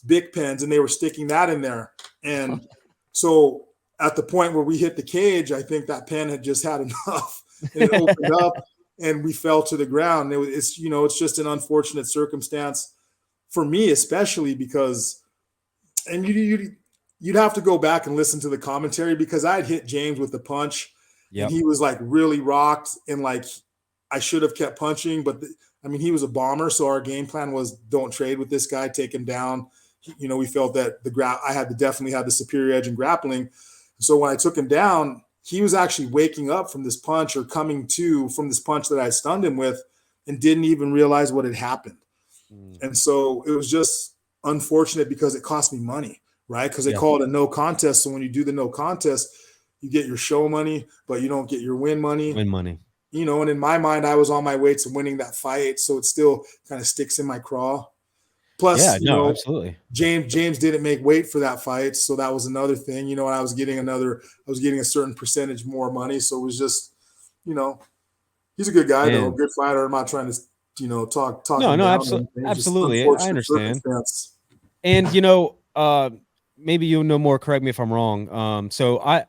big pens, and they were sticking that in there. And so at the point where we hit the cage, I think that pen had just had enough, and it opened up, and we fell to the ground. It's it's just an unfortunate circumstance for me, especially because, and you'd have to go back and listen to the commentary, because I'd hit James with the punch, and he was like really rocked, and like I should have kept punching, but he was a bomber, so our game plan was don't trade with this guy, take him down. We felt that I definitely had the superior edge in grappling. So when I took him down, he was actually waking up from this punch, or coming to from this punch that I stunned him with, and didn't even realize what had happened. And so it was just unfortunate, because it cost me money, right? Because they call it a no contest. So when you do the no contest, you get your show money, but you don't get your win money. And in my mind, I was on my way to winning that fight, so it still kind of sticks in my craw. Plus, absolutely. James didn't make weight for that fight, so that was another thing. And I was getting a certain percentage more money, so it was just, he's a good guy though, good fighter. I'm not trying to talk. No, absolutely. I understand. And maybe you'll know more. Correct me if I'm wrong. So I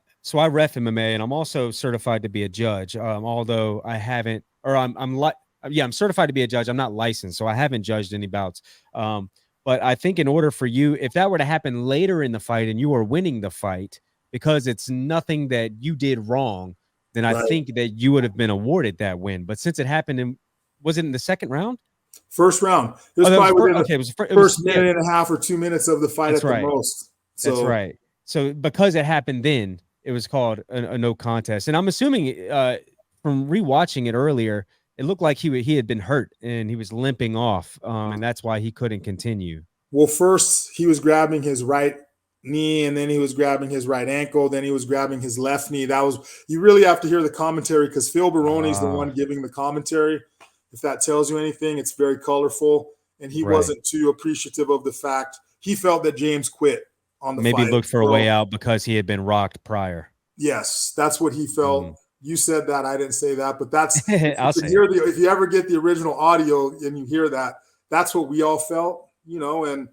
ref MMA, and I'm also certified to be a judge. Although I haven't, or I'm certified to be a judge. I'm not licensed, so I haven't judged any bouts. But I think in order for you, if that were to happen later in the fight and you were winning the fight, because it's nothing that you did wrong, then I think that you would have been awarded that win. But since it happened was it in the second round? First round. It was probably within the first minute and a half or 2 minutes of the fight the most. So. That's right. So because it happened then, it was called a no contest. And I'm assuming from rewatching it earlier, it looked like he had been hurt and he was limping off, and that's why he couldn't continue. Well, first he was grabbing his right knee, and then he was grabbing his right ankle, then he was grabbing his left knee. You really have to hear the commentary, because Phil Baroni is the one giving the commentary. If that tells you anything, it's very colorful, and he wasn't too appreciative of the fact. He felt that James quit on the fight. Maybe looked for a way out because he had been rocked prior. Yes, that's what he felt. You said that. I didn't say that, but that's if you ever get the original audio and you hear that, that's what we all felt, and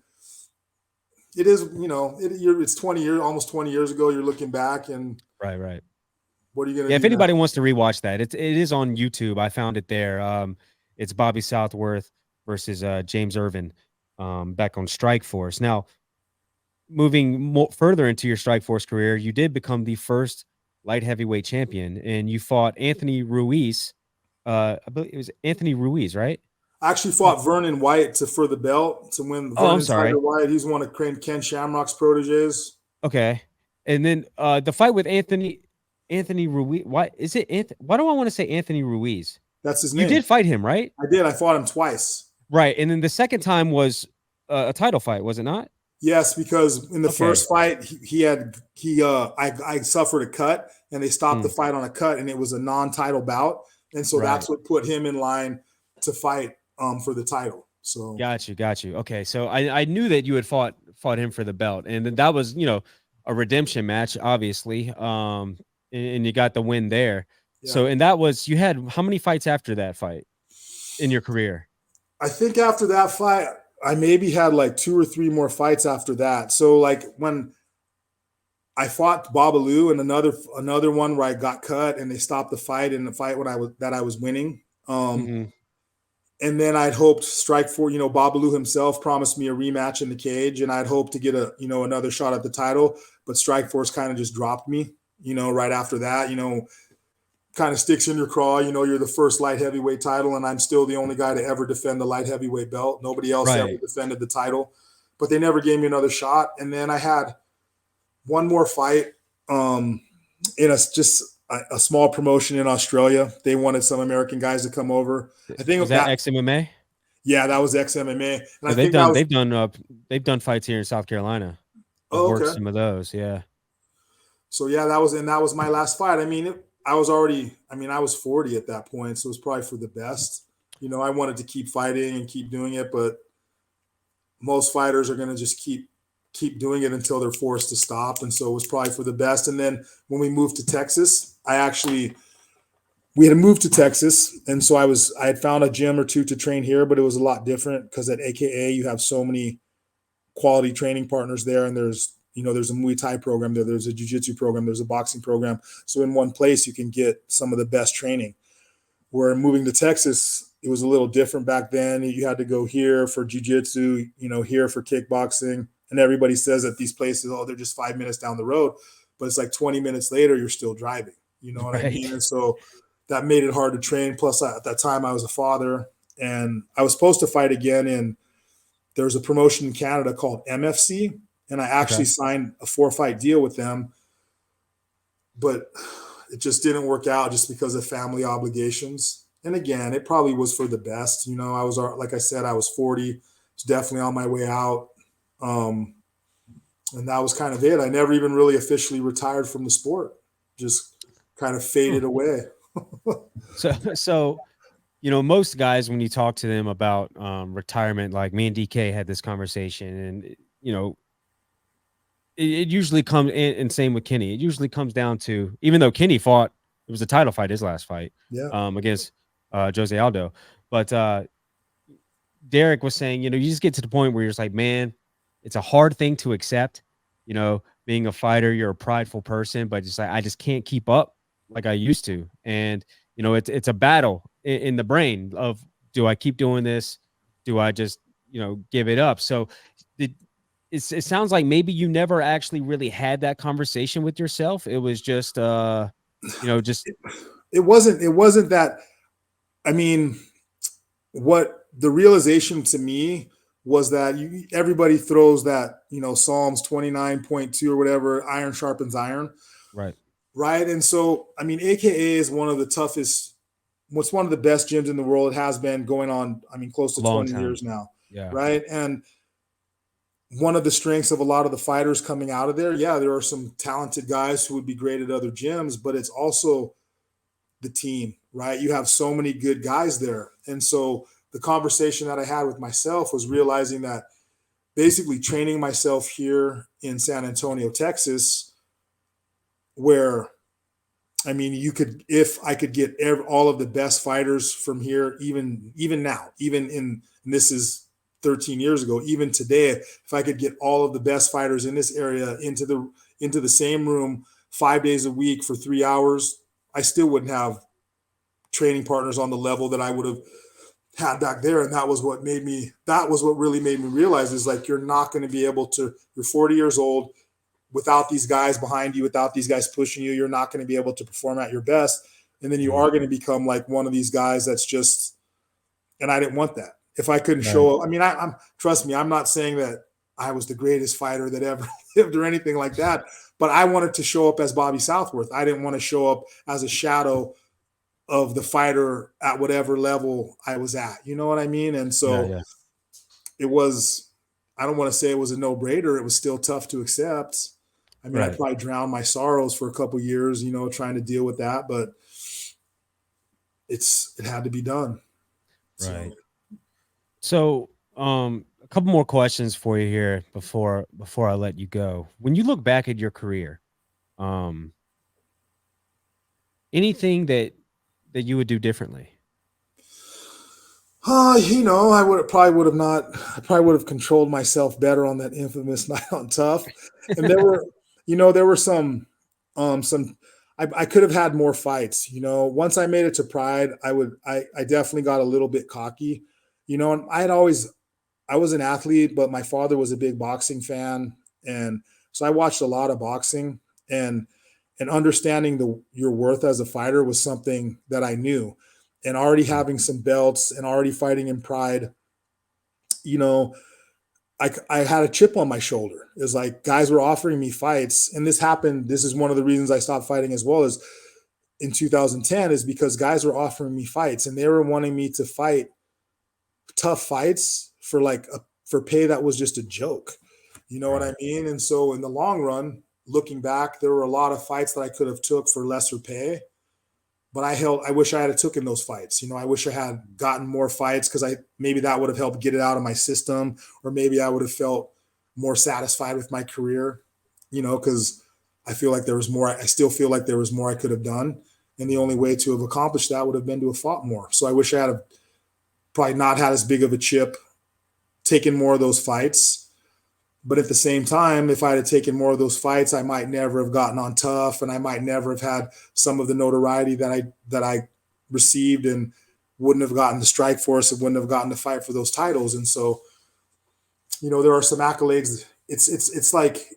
it is, it's 20 years, almost 20 years ago. You're looking back, and right. What are you going to do? If anybody wants to rewatch that, it is on YouTube. I found it there. It's Bobby Southworth versus James Irvin back on Strikeforce. Now, moving further into your Strikeforce career, you did become the first light heavyweight champion, and you fought Anthony Ruiz. I believe it was Anthony Ruiz, right? I actually fought Vernon White for the belt to win. I'm sorry. White. He's one of Ken Shamrock's proteges. Okay. And then the fight with Anthony Ruiz. Why is it? Why do I want to say Anthony Ruiz? That's his name. You did fight him, right? I did. I fought him twice. Right. And then the second time was a title fight, was it not? Yes, because in the first fight, I suffered a cut, and they stopped the fight on a cut, and it was a non-title bout, and so that's what put him in line to fight for the title. So got you. Okay, so I knew that you had fought him for the belt, and that was a redemption match, obviously, and you got the win there. Yeah. So and that was, you had how many fights after that fight in your career? I think after that fight, I maybe had like 2 or 3 more fights after that. So like when I fought Babalu and another one where I got cut and they stopped the fight in the fight when I was winning. And then I'd hoped Strikeforce, Babalu himself promised me a rematch in the cage, and I'd hoped to get another shot at the title, but Strikeforce kind of just dropped me, right after that, kind of sticks in your craw. You're the first light heavyweight title, and I'm still the only guy to ever defend the light heavyweight belt. Nobody else ever defended the title, but they never gave me another shot. And then I had one more fight in a small promotion in Australia. They wanted some American guys to come over. I think was that ex-MMA. Yeah, that was ex-MMA. And they've done fights here in South Carolina. Worked some of those, yeah. So yeah, that was my last fight. I was 40 at that point, so it was probably for the best. I wanted to keep fighting and keep doing it, but most fighters are going to just keep doing it until they're forced to stop. And so it was probably for the best. And then when we moved to Texas, we had moved to Texas. And so I had found a gym or two to train here, but it was a lot different because at AKA you have so many quality training partners there, and there's There's a Muay Thai program there. There's a jiu-jitsu program. There's a boxing program. So in one place, you can get some of the best training. Where moving to Texas, it was a little different back then. You had to go here for jiu-jitsu, here for kickboxing. And everybody says that these places, they're just 5 minutes down the road. But it's like 20 minutes later, you're still driving. You know what I mean? And so that made it hard to train. Plus, at that time, I was a father. And I was supposed to fight again. And there was a promotion in Canada called MFC. And I actually signed a 4-fight deal with them. But it just didn't work out just because of family obligations. And again, it probably was for the best. I was, like I said, I was 40. It's definitely on my way out. And that was kind of it. I never even really officially retired from the sport. Just kind of faded away. So, most guys, when you talk to them about retirement, like me and DK had this conversation, and, it usually comes in, and same with Kenny. It usually comes down to, even though Kenny fought, it was a title fight, his last fight, against Jose Aldo. But Derek was saying, you just get to the point where you're just like, man, it's a hard thing to accept. Being a fighter, you're a prideful person, but just like, I just can't keep up like I used to. And, it's a battle in the brain of, do I keep doing this? Do I just, give it up? So it sounds like maybe you never actually really had that conversation with yourself. It was just, just. It wasn't that. I mean, what the realization to me was that everybody throws that, Psalms 29.2 or whatever, iron sharpens iron. Right. Right. And so, I mean, AKA is one of the toughest, what's one of the best gyms in the world. It has been going on, close to 20 years now. Yeah. Right. And one of the strengths of a lot of the fighters coming out of there, there are some talented guys who would be great at other gyms, but it's also the team, right? You have so many good guys there. And so the conversation that I had with myself was realizing that basically training myself here in San Antonio, Texas, where, if I could get all of the best fighters from here, even now, and this is 13 years ago, even today, if I could get all of the best fighters in this area into the same room 5 days a week for 3 hours, I still wouldn't have training partners on the level that I would have had back there. And that was what really made me realize is like, you're not going to be able to, you're 40 years old without these guys behind you, without these guys pushing you, you're not going to be able to perform at your best. And then you are going to become like one of these guys that's just, and I didn't want that. If I couldn't show up, I'm trust me, I'm not saying that I was the greatest fighter that ever lived or anything like that, but I wanted to show up as Bobby Southworth. I didn't want to show up as a shadow of the fighter at whatever level I was at. You know what I mean? And so it was, I don't want to say it was a no-brainer. It was still tough to accept. I probably drowned my sorrows for a couple of years, Right. Trying to deal with that, but it had to be done. Right. So, a couple more questions for you here before I let you go. When you look back at your career, anything that you would do differently? I probably would have controlled myself better on that infamous night on Tough. And there were some I could have had more fights. Once I made it to Pride, I definitely got a little bit cocky. And I was an athlete, but my father was a big boxing fan. And so I watched a lot of boxing, and understanding your worth as a fighter was something that I knew. And already having some belts and already fighting in Pride, I had a chip on my shoulder. It was like guys were offering me fights. And this happened. This is one of the reasons I stopped fighting as well as in 2010, is because guys were offering me fights and they were wanting me to fight tough fights for pay that was just a joke. You know what I mean? And so in the long run, looking back, there were a lot of fights that I could have took for lesser pay, but I wish I had taken those fights. I wish I had gotten more fights, because maybe that would have helped get it out of my system, or maybe I would have felt more satisfied with my career, because I feel like there was more. I still feel like there was more I could have done. And the only way to have accomplished that would have been to have fought more. So I wish I had probably not had as big of a chip, taken more of those fights. But at the same time, if I had taken more of those fights, I might never have gotten on Tough, and I might never have had some of the notoriety that I received, and wouldn't have gotten the Strikeforce and wouldn't have gotten to fight for those titles. And so, there are some accolades. It's like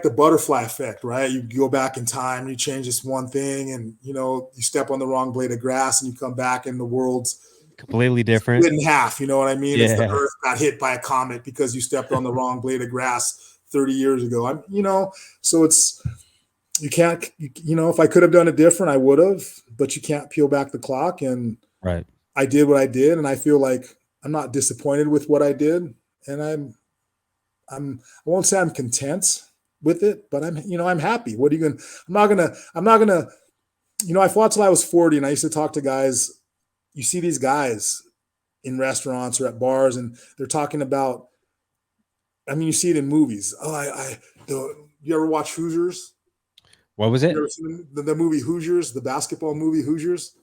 the butterfly effect, right? You go back in time, you change this one thing, and you step on the wrong blade of grass, and you come back, and the world's completely different, split in half. You know what I mean? Yeah. It's the Earth got hit by a comet because you stepped on the wrong blade of grass 30 years ago. So you can't. If I could have done it different, I would have. But you can't peel back the clock, and right. I did what I did, and I feel like I'm not disappointed with what I did, and I won't say I'm content with it, but I'm happy. What are you going to, I'm not going to, I fought till I was 40, and I used to talk to guys. You see these guys in restaurants or at bars, and they're talking about, you see it in movies. You ever watch Hoosiers? What was it? You ever seen the movie Hoosiers, the basketball movie Hoosiers?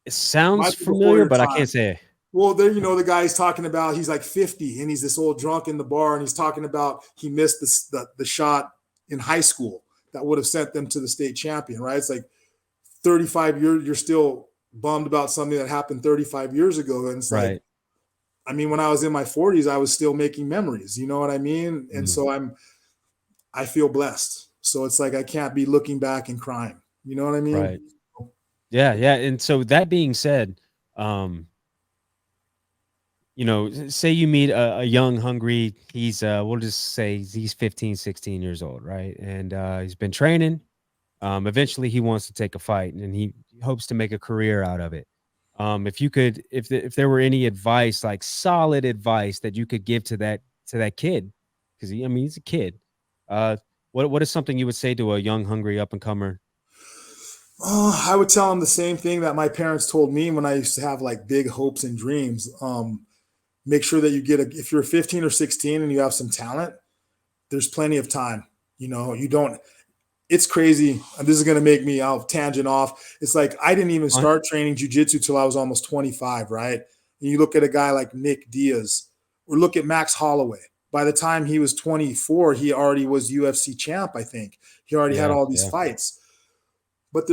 It sounds familiar, but I can't say. Well, there, the guy's talking about, he's like 50 and he's this old drunk in the bar, and he's talking about he missed the shot in high school that would have sent them to the state champion, right? It's like 35 years, you're still bummed about something that happened 35 years ago. And it's right. like, when I was in my 40s, I was still making memories, you know what I mean? And so I feel blessed. So it's like, I can't be looking back and crying, you know what I mean? Right. Yeah. Yeah. And so that being said, say you meet a young, hungry, we'll just say he's 15, 16 years old, right? And he's been training. Eventually he wants to take a fight, and he hopes to make a career out of it. If there were any advice, like solid advice that you could give to that kid, because he's a kid. What is something you would say to a young, hungry up-and-comer? I would tell him the same thing that my parents told me when I used to have like big hopes and dreams. Make sure that you if you're 15 or 16 and you have some talent, there's plenty of time. It's crazy. This is going to make me, I'll tangent off. It's like, I didn't even start training jiu-jitsu till I was almost 25, right? And you look at a guy like Nick Diaz, or look at Max Holloway. By the time he was 24, he already was UFC champ, I think. He already had all these fights. But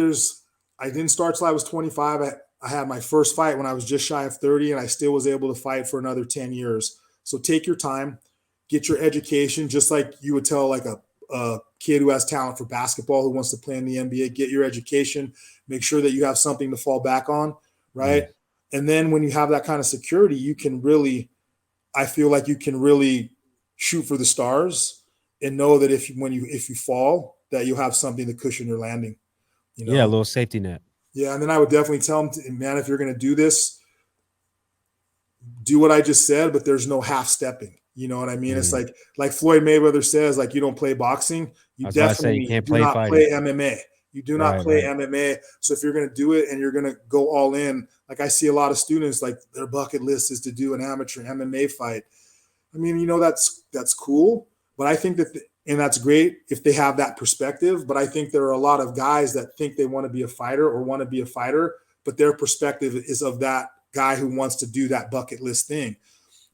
I didn't start till I was 25. I had my first fight when I was just shy of 30, and I still was able to fight for another 10 years. So take your time, get your education, just like you would tell like a kid who has talent for basketball who wants to play in the NBA, get your education, make sure that you have something to fall back on, right? And then when you have that kind of security, I feel like you can really shoot for the stars and know that if you fall, that you have something to cushion your landing. Yeah, a little safety net. Yeah, and then I would definitely tell him, man, if you're going to do this, do what I just said, but there's no half stepping. You know what I mean? It's like Floyd Mayweather says, like, you don't play boxing. You definitely do not play MMA. You do not play MMA. So if you're going to do it and you're going to go all in, like I see a lot of students, like their bucket list is to do an amateur MMA fight. That's cool, but I think and that's great if they have that perspective. But I think there are a lot of guys that think they want to be a fighter or want to be a fighter, but their perspective is of that guy who wants to do that bucket list thing.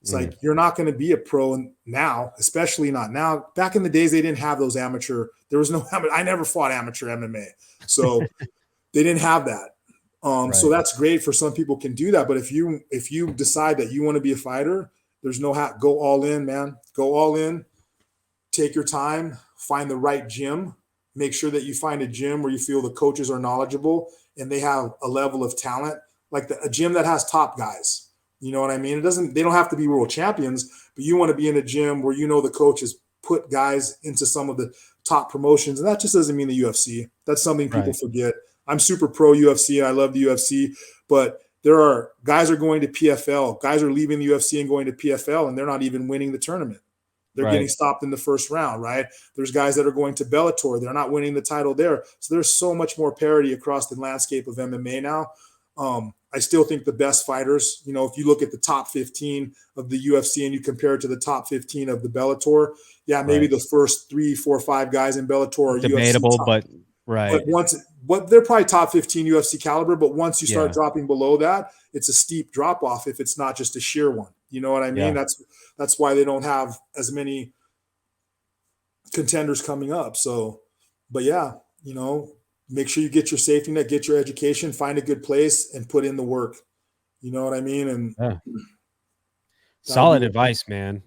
It's like, you're not going to be a pro now, especially not now. Back in the days, they didn't have those there was no, I never fought amateur MMA. So they didn't have that. So that's great for some people can do that. But if you decide that you want to be a fighter, there's no go all in, man. Go all in. Take your time. Find the right gym. Make sure that you find a gym where you feel the coaches are knowledgeable and they have a level of talent, like a gym that has top guys. You know what I mean? They don't have to be world champions, but you want to be in a gym where the coaches put guys into some of the top promotions. And that just doesn't mean the UFC. That's something people forget. I'm super pro UFC. I love the UFC, but guys are going to PFL. Guys are leaving the UFC and going to PFL, and they're not even winning the tournament. They're getting stopped in the first round, right? There's guys that are going to Bellator. They're not winning the title there. So there's so much more parity across the landscape of MMA now. I still think the best fighters, if you look at the top 15 of the UFC and you compare it to the top 15 of the Bellator, maybe the first 3, 4, 5 guys in Bellator are debatable, UFC but they're probably top 15 UFC caliber. But once you start dropping below that, it's a steep drop off if it's not just a sheer one. You know what I mean? Yeah. That's why they don't have as many contenders coming up. So, but yeah, make sure you get your safety net, get your education, find a good place, and put in the work. You know what I mean? And Yeah. Solid advice, man.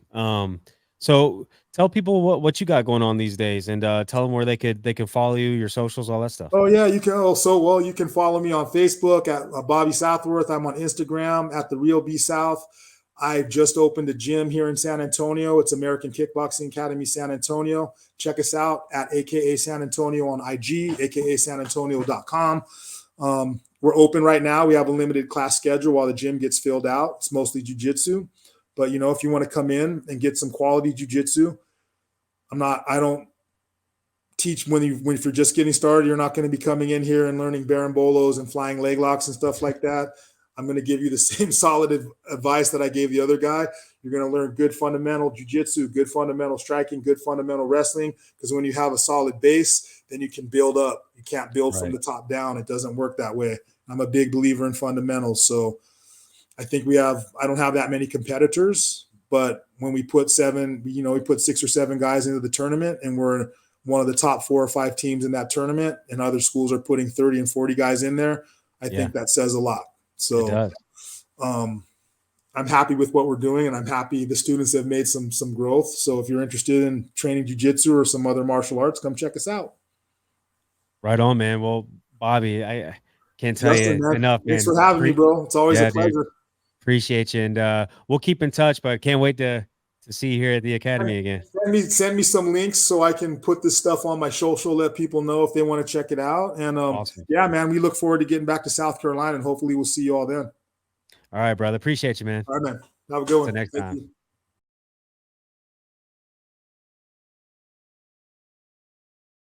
So tell people what you got going on these days, and tell them where they could follow you, your socials, all that stuff. Oh yeah, you can also you can follow me on Facebook at Bobby Southworth. I'm on Instagram at the Real B South. I just opened a gym here in San Antonio. It's American Kickboxing Academy San Antonio. Check us out at AKA San Antonio on IG, aka sanantonio.com. We're open right now. We have a limited class schedule while the gym gets filled out. It's mostly jiu-jitsu. But, if you want to come in and get some quality jiu-jitsu, I don't teach if you're just getting started. You're not going to be coming in here and learning barambolos and flying leg locks and stuff like that. I'm going to give you the same solid advice that I gave the other guy. You're going to learn good fundamental jiu-jitsu, good fundamental striking, good fundamental wrestling, because when you have a solid base, then you can build up. You can't build from the top down. It doesn't work that way. I'm a big believer in fundamentals. So I think I don't have that many competitors, but when we put we put 6 or 7 guys into the tournament, and we're one of the top 4 or 5 teams in that tournament, and other schools are putting 30 and 40 guys in there, I think that says a lot. So I'm happy with what we're doing, and I'm happy the students have made some growth. So if you're interested in training jiu-jitsu or some other martial arts, come check us out. Right on, man. Well, Bobby, I can't tell you enough, man. Thanks for having me, bro. It's always a pleasure. Dude. Appreciate you, and we'll keep in touch, but can't wait to see you here at the Academy again. Send me some links so I can put this stuff on my social, let people know if they want to check it out. And awesome. Yeah, man, we look forward to getting back to South Carolina, and hopefully we'll see you all then. All right, brother. Appreciate you, man. All right, man. Have a good one. Until next time.